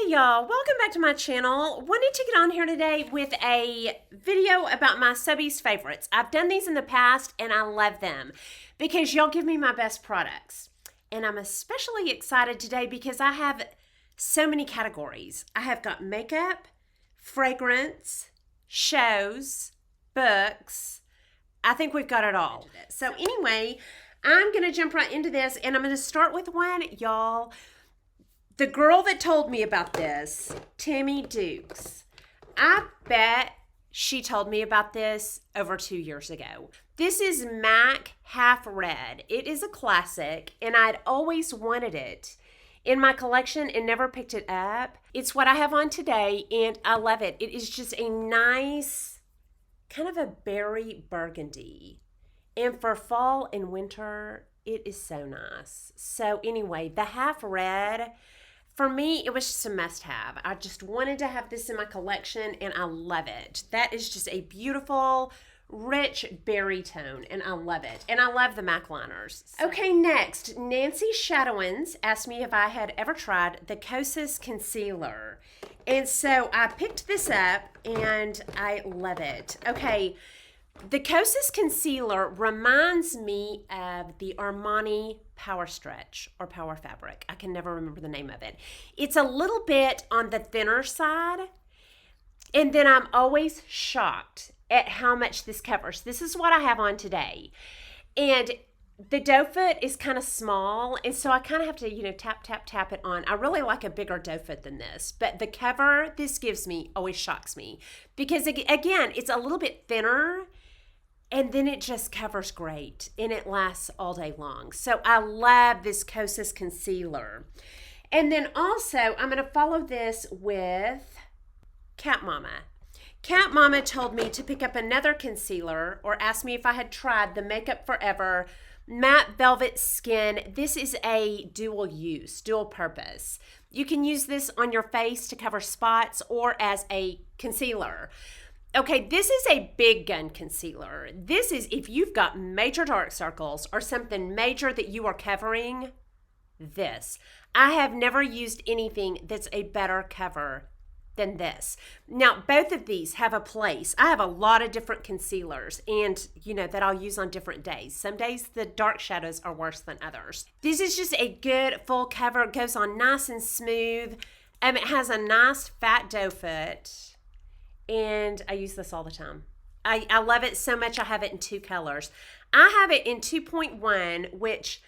Hey y'all, welcome back to my channel. Wanted to get on here today with a video about my subbies favorites. I've done these in the past and I love them because y'all give me my best products. And I'm especially excited today because I have so many categories. I have got makeup, fragrance, shows, books. I think we've got it all. So anyway, I'm going to jump right into this and I'm going to start with one, y'all. The girl that told me about this, Tammy Dukes, I bet she told me about this over 2 years ago. This is MAC Half Red. It is a classic, and I'd always wanted it in my collection and never picked it up. It's what I have on today, and I love it. It is just a nice, kind of a berry burgundy. And for fall and winter, it is so nice. So anyway, the Half Red, for me, it was just a must-have. I just wanted to have this in my collection, and I love it. That is just a beautiful, rich berry tone, and I love it. And I love the MAC liners. Okay, next, Nancy Shadowins asked me if I had ever tried the Kosas Concealer. And so I picked this up, and I love it. Okay, the Kosas Concealer reminds me of the Armani Power Stretch or Power Fabric. I can never remember the name of it. It's a little bit on the thinner side, and then I'm always shocked at how much this covers. This is what I have on today, and the doe foot is kind of small, and so I kind of have to, tap, tap, tap it on. I really like a bigger doe foot than this, but the cover this gives me always shocks me because, again, it's a little bit thinner, and then it just covers great, and it lasts all day long. So I love this Kosas Concealer. And then also, I'm going to follow this with Cat Mama. Cat Mama told me to pick up another concealer or asked me if I had tried the Makeup Forever Matte Velvet Skin. This is a dual use, dual purpose. You can use this on your face to cover spots or as a concealer. Okay, this is a big gun concealer. This is if you've got major dark circles or something major that you are covering, this. I have never used anything that's a better cover than this. Now, both of these have a place. I have a lot of different concealers and, that I'll use on different days. Some days the dark shadows are worse than others. This is just a good full cover. It goes on nice and smooth. It has a nice fat doe foot. And I use this all the time. I love it so much. I have it in 2 colors. I have it in 2.1, which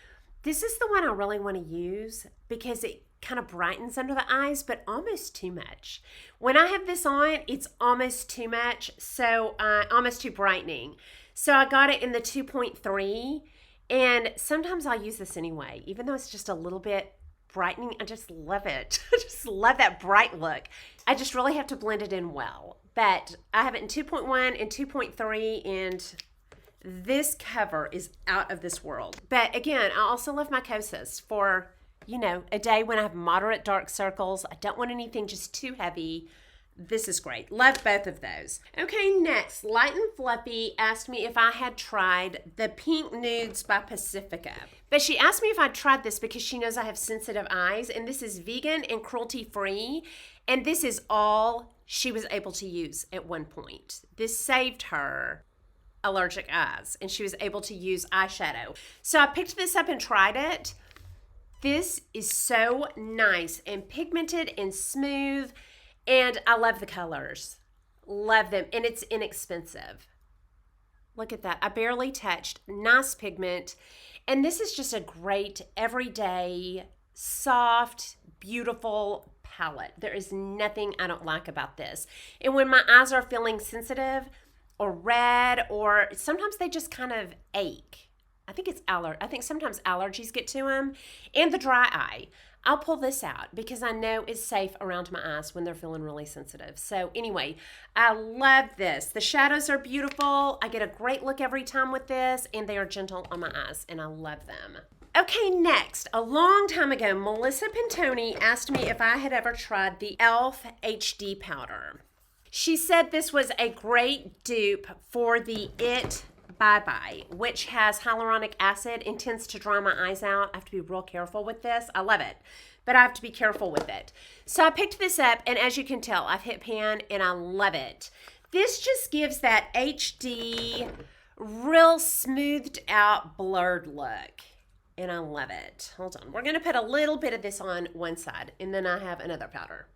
this is the one I really want to use because it kind of brightens under the eyes, but almost too much. When I have this on, it's almost too much, so almost too brightening. So I got it in the 2.3, and sometimes I'll use this anyway, even though it's just a little bit brightening. I just love it. I just love that bright look. I just really have to blend it in well. But I have it in 2.1 and 2.3, and this cover is out of this world. But again, I also love my Kosas for, a day when I have moderate dark circles. I don't want anything just too heavy. This is great. Love both of those. Okay, next, Light and Fluffy asked me if I had tried the Pink Nudes by Pacifica. But she asked me if I'd tried this because she knows I have sensitive eyes, and this is vegan and cruelty-free, and this is all she was able to use at one point. This saved her allergic eyes, and she was able to use eyeshadow. So I picked this up and tried it. This is so nice and pigmented and smooth, and I love the colors. Love them, and it's inexpensive. Look at that. I barely touched. Nice pigment, and this is just a great everyday, soft, beautiful palette. There is nothing I don't like about this. And when my eyes are feeling sensitive or red, or sometimes they just kind of ache. I think sometimes allergies get to them, and the dry eye. I'll pull this out because I know it's safe around my eyes when they're feeling really sensitive. So anyway, I love this. The shadows are beautiful. I get a great look every time with this, and they are gentle on my eyes, and I love them. Okay, next, a long time ago, Melissa Pintoni asked me if I had ever tried the e.l.f. HD powder. She said this was a great dupe for the It Bye Bye, which has hyaluronic acid and tends to dry my eyes out. I have to be real careful with this. I love it. but I have to be careful with it. So I picked this up, and as you can tell, I've hit pan, and I love it. This just gives that HD, real smoothed out, blurred look, and I love it. Hold on. We're going to put a little bit of this on one side, and then I have another powder.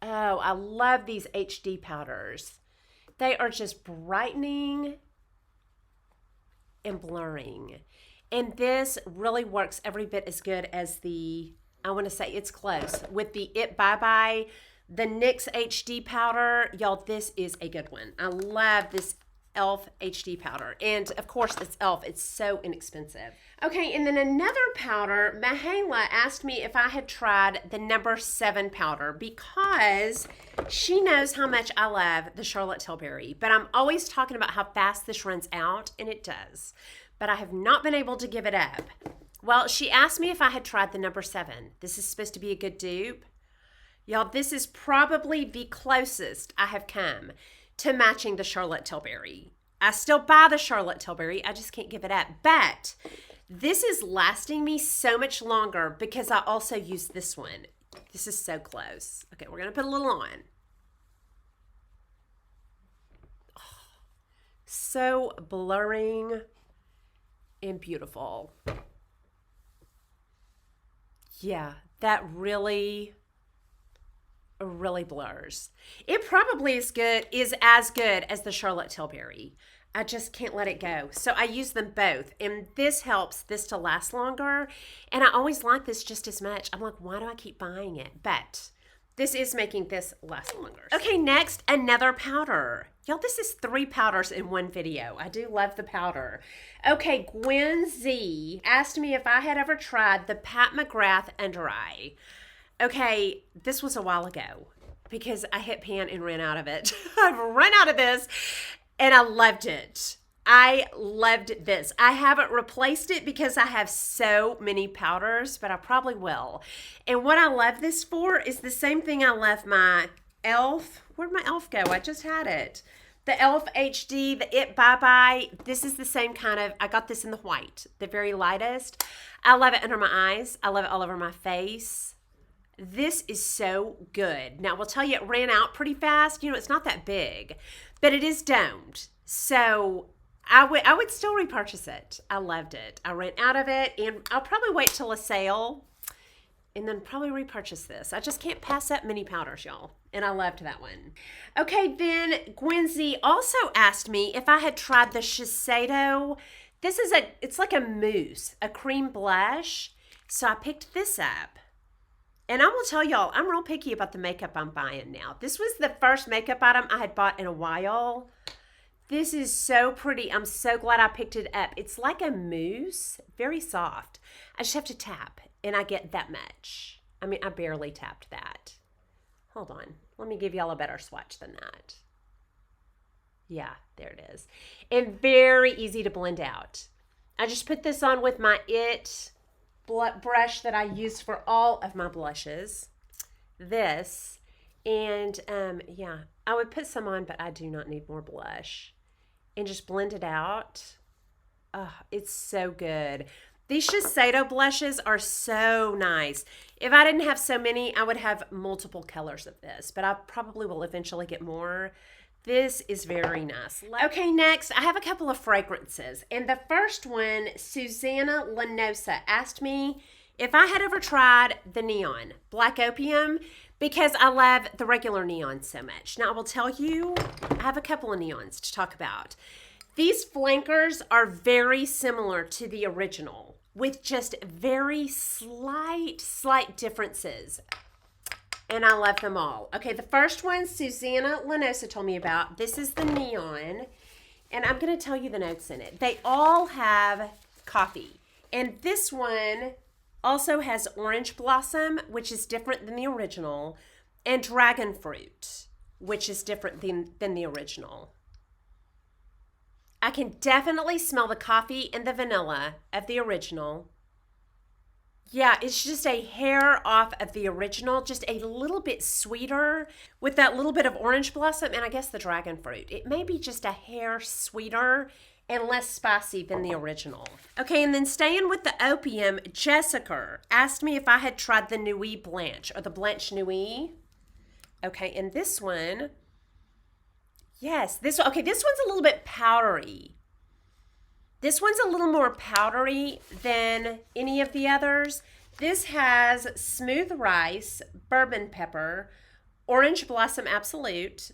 Oh, I love these HD powders. They are just brightening and blurring. And this really works every bit as good as the, I want to say it's close, with the It Bye Bye, the NYX HD powder. Y'all, this is a good one. I love this e.l.f. HD powder. And of course, it's e.l.f. It's so inexpensive. Okay, and then another powder, Mahela asked me if I had tried the number 7 powder because she knows how much I love the Charlotte Tilbury. But I'm always talking about how fast this runs out, and it does. But I have not been able to give it up. Well, she asked me if I had tried the number 7. This is supposed to be a good dupe. Y'all, this is probably the closest I have come to matching the Charlotte Tilbury. I still buy the Charlotte Tilbury. I just can't give it up. But this is lasting me so much longer because I also use this one. This is so close. Okay, we're going to put a little on. Oh, so blurring and beautiful. Yeah, that really blurs. It probably is as good as the Charlotte Tilbury. I just can't let it go. So I use them both, and this helps this to last longer. And I always like this just as much. I'm like, why do I keep buying it? But this is making this last longer. Okay, next, another powder. Y'all, this is 3 powders in one video. I do love the powder. Okay, Gwen Z asked me if I had ever tried the Pat McGrath Under Eye. Okay, this was a while ago because I hit pan and ran out of it. I've run out of this, and I loved it. I loved this. I haven't replaced it because I have so many powders, but I probably will. And what I love this for is the same thing I love my e.l.f. Where'd my e.l.f. go? I just had it. The e.l.f. HD, the It Bye Bye. This is the same kind of, I got this in the white, the very lightest. I love it under my eyes. I love it all over my face. This is so good. Now, we'll tell you it ran out pretty fast. You know, it's not that big, but it is domed. So I would still repurchase it. I loved it. I ran out of it, and I'll probably wait till a sale and then probably repurchase this. I just can't pass up mini powders, y'all. And I loved that one. Okay, then Gwen Z also asked me if I had tried the Shiseido. This is it's like a mousse, a cream blush. So I picked this up. And I will tell y'all, I'm real picky about the makeup I'm buying now. This was the first makeup item I had bought in a while. This is so pretty. I'm so glad I picked it up. It's like a mousse, very soft. I just have to tap, and I get that much. I mean, I barely tapped that. Hold on. Let me give y'all a better swatch than that. Yeah, there it is. And very easy to blend out. I just put this on with my It brush that I use for all of my blushes. This. And yeah, I would put some on, but I do not need more blush. And just blend it out. Oh, it's so good. These Shiseido blushes are so nice. If I didn't have so many, I would have multiple colors of this, but I probably will eventually get more. This is very nice. Okay, next, I have a couple of fragrances. And the first one, Susanna Lanosa asked me if I had ever tried the neon, Black Opium, because I love the regular neon so much. Now, I will tell you, I have a couple of neons to talk about. These flankers are very similar to the original, with just very slight differences. And I love them all. Okay, the first one, Susanna Lanosa told me about. This is the neon. And I'm going to tell you the notes in it. They all have coffee. And this one also has orange blossom, which is different than the original, and dragon fruit, which is different than the original. I can definitely smell the coffee and the vanilla of the original. Yeah, it's just a hair off of the original, just a little bit sweeter with that little bit of orange blossom and I guess the dragon fruit. It may be just a hair sweeter and less spicy than the original. Okay, and then staying with the Opium, Jessica asked me if I had tried the Nuit Blanche, or the Blanche Nuit. Okay, and this one, yes, this one's a little bit powdery. This one's a little more powdery than any of the others. This has smooth rice, bourbon pepper, orange blossom absolute,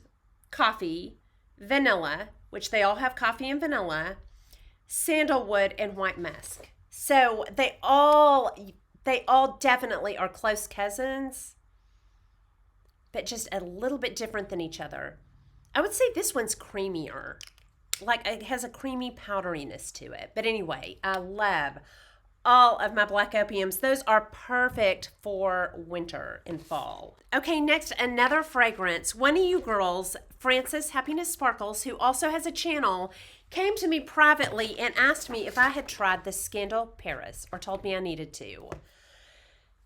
coffee, vanilla, which they all have coffee and vanilla, sandalwood, and white musk. So they all definitely are close cousins, but just a little bit different than each other. I would say this one's creamier. Like, it has a creamy powderiness to it. But anyway, I love all of my black opiums. Those are perfect for winter and fall. Okay, next, another fragrance. One of you girls, Frances Happiness Sparkles, who also has a channel, came to me privately and asked me if I had tried the Scandal Paris, or told me I needed to.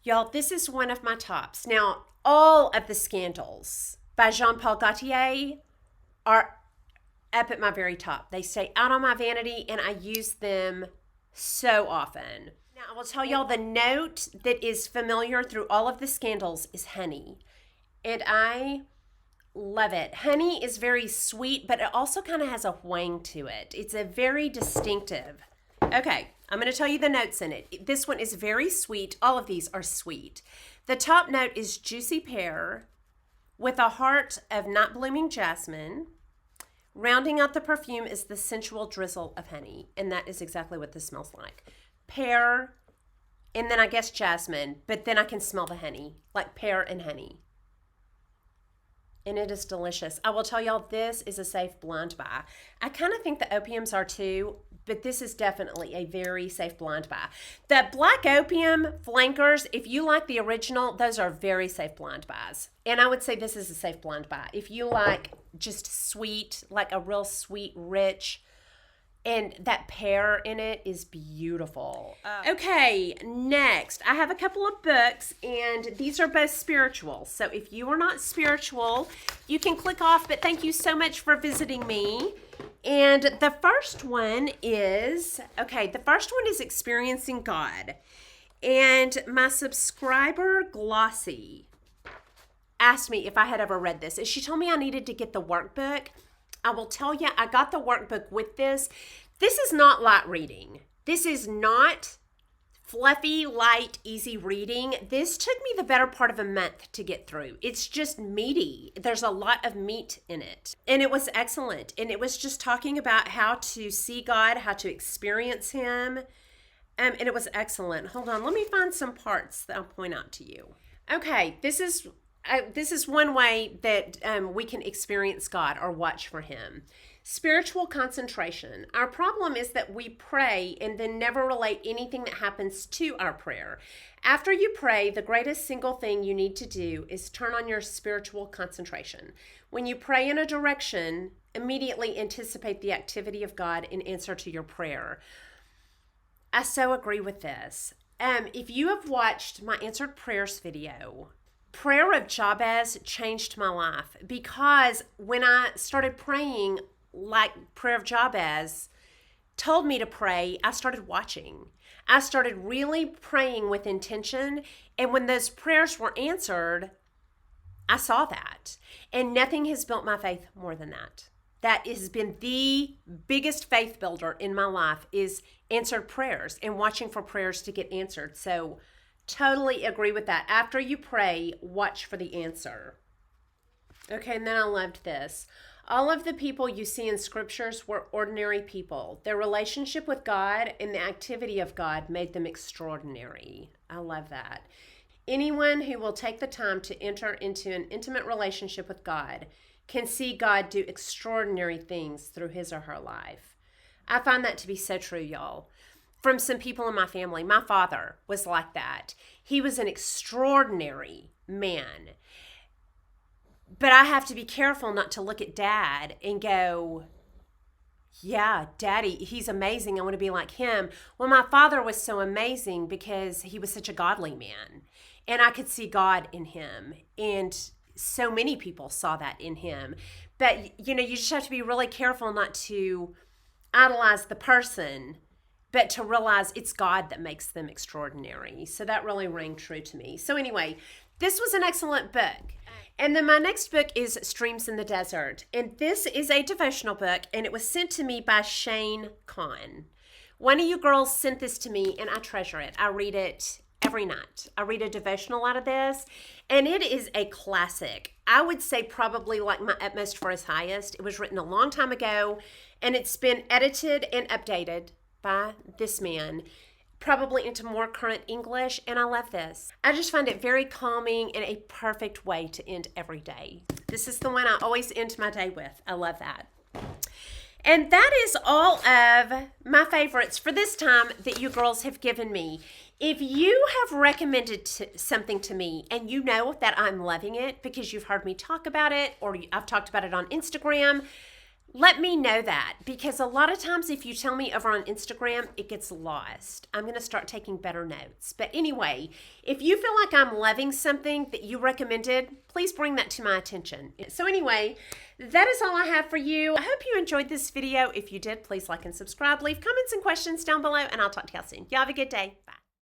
Y'all, this is one of my tops. Now, all of the Scandals by Jean Paul Gaultier are up at my very top. They stay out on my vanity, and I use them so often. Now, I will tell y'all, the note that is familiar through all of the Scandals is honey. And I love it. Honey is very sweet, but it also kind of has a wang to it. It's a very distinctive. Okay, I'm going to tell you the notes in it. This one is very sweet. All of these are sweet. The top note is juicy pear with a heart of not blooming jasmine. Rounding out the perfume is the sensual drizzle of honey, and that is exactly what this smells like. Pear, and then I guess jasmine, but then I can smell the honey, like pear and honey. And it is delicious. I will tell y'all, this is a safe blind buy. I kind of think the opiums are too, but this is definitely a very safe blind buy. The black opium flankers, if you like the original, those are very safe blind buys. And I would say this is a safe blind buy. If you like just sweet, like a real sweet, rich, and that pear in it is beautiful. Okay, next, I have a couple of books, and these are both spiritual. So if you are not spiritual, you can click off, but thank you so much for visiting me. And the first one is Experiencing God. And my subscriber, Glossy, asked me if I had ever read this. And she told me I needed to get the workbook. I will tell you, I got the workbook with this. This is not light reading. This is not fluffy, light, easy reading. This took me the better part of a month to get through. It's just meaty. There's a lot of meat in it. And it was excellent. And it was just talking about how to see God, how to experience Him. And it was excellent. Hold on, let me find some parts that I'll point out to you. Okay, this is one way that we can experience God or watch for Him. Spiritual concentration. Our problem is that we pray and then never relate anything that happens to our prayer. After you pray, the greatest single thing you need to do is turn on your spiritual concentration. When you pray in a direction, immediately anticipate the activity of God in answer to your prayer. I so agree with this. If you have watched my answered prayers video, prayer of Jabez changed my life, because when I started praying like prayer of Jabez told me to pray, I started watching. I started really praying with intention, and when those prayers were answered, I saw that. And nothing has built my faith more than that. That has been the biggest faith builder in my life, is answered prayers and watching for prayers to get answered. So totally agree with that. After you pray, watch for the answer. Okay, and then I loved this. All of the people you see in scriptures were ordinary people. Their relationship with God and the activity of God made them extraordinary. I love that. Anyone who will take the time to enter into an intimate relationship with God can see God do extraordinary things through his or her life. I find that to be so true, y'all. From some people in my family, my father was like that. He was an extraordinary man. But I have to be careful not to look at Dad and go, yeah, Daddy, he's amazing. I want to be like him. Well, my father was so amazing because he was such a godly man. And I could see God in him. And so many people saw that in him. But, you just have to be really careful not to idolize the person, but to realize it's God that makes them extraordinary. So that really rang true to me. So anyway, this was an excellent book. And then my next book is Streams in the Desert. And this is a devotional book, and it was sent to me by Shane Kahn. One of you girls sent this to me, and I treasure it. I read it every night. I read a devotional out of this, and it is a classic. I would say probably like my utmost for his highest. It was written a long time ago, and it's been edited and updated by this man, probably into more current English, and I love this. I just find it very calming and a perfect way to end every day. This is the one I always end my day with. I love that. And that is all of my favorites for this time that you girls have given me. If you have recommended something to me and you know that I'm loving it because you've heard me talk about it or I've talked about it on Instagram, let me know that, because a lot of times if you tell me over on Instagram, it gets lost. I'm going to start taking better notes. But anyway, if you feel like I'm loving something that you recommended, please bring that to my attention. So anyway, that is all I have for you. I hope you enjoyed this video. If you did, please like and subscribe. Leave comments and questions down below, and I'll talk to y'all soon. Y'all have a good day. Bye.